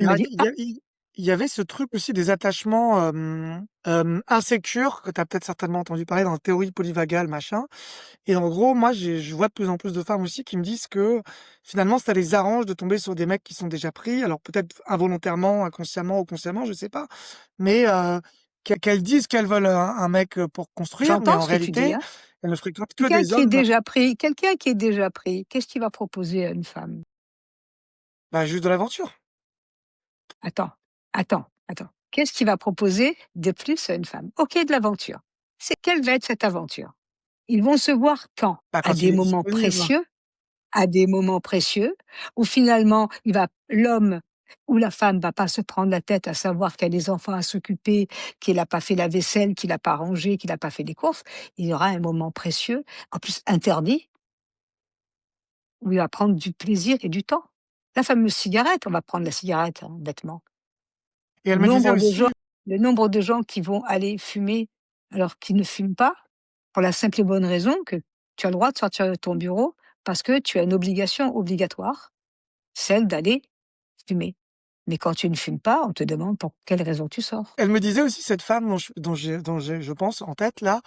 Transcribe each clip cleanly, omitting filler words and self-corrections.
Il m'a Ah, dit: il «Ah!» y a il y avait ce truc aussi des attachements, insécures que tu as peut-être certainement entendu parler dans la théorie polyvagale machin et en gros, moi, je vois de plus en plus de femmes aussi qui me disent que finalement, ça les arrange de tomber sur des mecs qui sont déjà pris, alors peut-être involontairement, inconsciemment ou consciemment, je sais pas, mais qu'elles disent qu'elles veulent un mec, pour construire, mais J'entends en ce que tu dis, réalité, hein. elles ne fréquentent que des hommes, Quelqu'un qui est déjà pris, qu'est-ce qu'il va proposer à une femme? bah, juste de l'aventure. Attends, attends. Qu'est-ce qu'il va proposer de plus à une femme? OK, de l'aventure. C'est quelle va être cette aventure? Ils vont se voir quand? Bah, quand il est disponible. À des moments précieux où finalement l'homme ou la femme va pas se prendre la tête à savoir qu'il y a des enfants à s'occuper, qu'il a pas fait la vaisselle, qu'il a pas rangé, qu'il a pas fait les courses. Il y aura un moment précieux, en plus interdit, où il va prendre du plaisir et du temps. La fameuse cigarette, on va prendre la cigarette, hein, bêtement. Et elle Le me disait nombre de gens aussi le nombre de gens qui vont aller fumer alors qu'ils ne fument pas, pour la simple et bonne raison que tu as le droit de sortir de ton bureau parce que tu as une obligation obligatoire, celle d'aller fumer. Mais quand tu ne fumes pas, on te demande pour quelle raison tu sors. Elle me disait aussi cette femme dont j'ai je pense en tête là,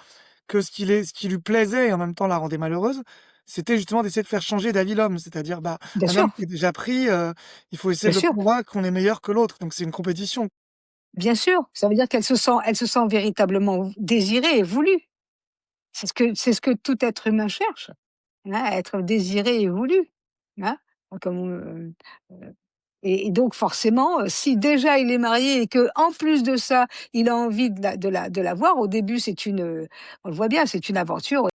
que ce qui lui plaisait et en même temps la rendait malheureuse, c'était justement d'essayer de faire changer d'avis l'homme. C'est-à-dire, bah, Bien un sûr, homme qui est déjà pris, il faut essayer bien de le sûr, convaincre qu'on est meilleur que l'autre, donc c'est une compétition. bien sûr. Ça veut dire elle se sent véritablement désirée et voulue. C'est ce que tout être humain cherche, hein, être désiré et voulu, hein. Comme et donc forcément, si déjà il est marié et que en plus de ça, il a envie de la voir, au début c'est on le voit bien, c'est une aventure.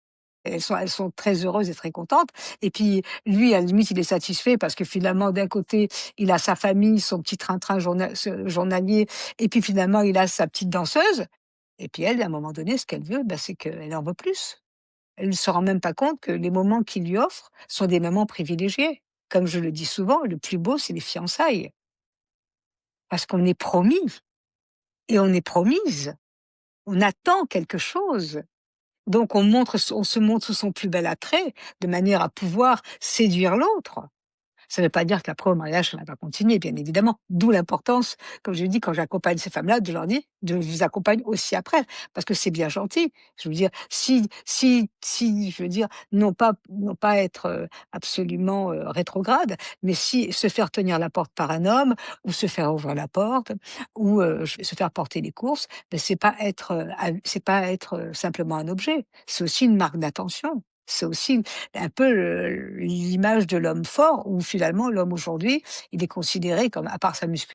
Elles sont très heureuses et très contentes et puis lui, à la limite, il est satisfait parce que finalement, d'un côté, il a sa famille, son petit train-train journalier et puis finalement, il a sa petite danseuse et puis elle, à un moment donné, ce qu'elle veut, bah, c'est qu'elle en veut plus. Elle ne se rend même pas compte que les moments qu'il lui offre sont des moments privilégiés. Comme je le dis souvent, le plus beau, c'est les fiançailles parce qu'on est promis et on est promise. On attend quelque chose. Donc on se montre son plus bel attrait, de manière à pouvoir séduire l'autre. Ça ne veut pas dire qu'après au mariage, ça va pas continuer, bien évidemment. D'où l'importance, comme je dis, quand j'accompagne ces femmes-là, de leur dire: «Je vous accompagne aussi après», parce que c'est bien gentil. Je veux dire, si je veux dire, non pas être, absolument, rétrograde, mais si se faire tenir la porte par un homme ou se faire ouvrir la porte ou, se faire porter les courses, ben c'est pas être, simplement un objet. C'est aussi une marque d'attention. C'est aussi un peu l'image de l'homme fort où finalement l'homme aujourd'hui, il est considéré comme, à part sa muscu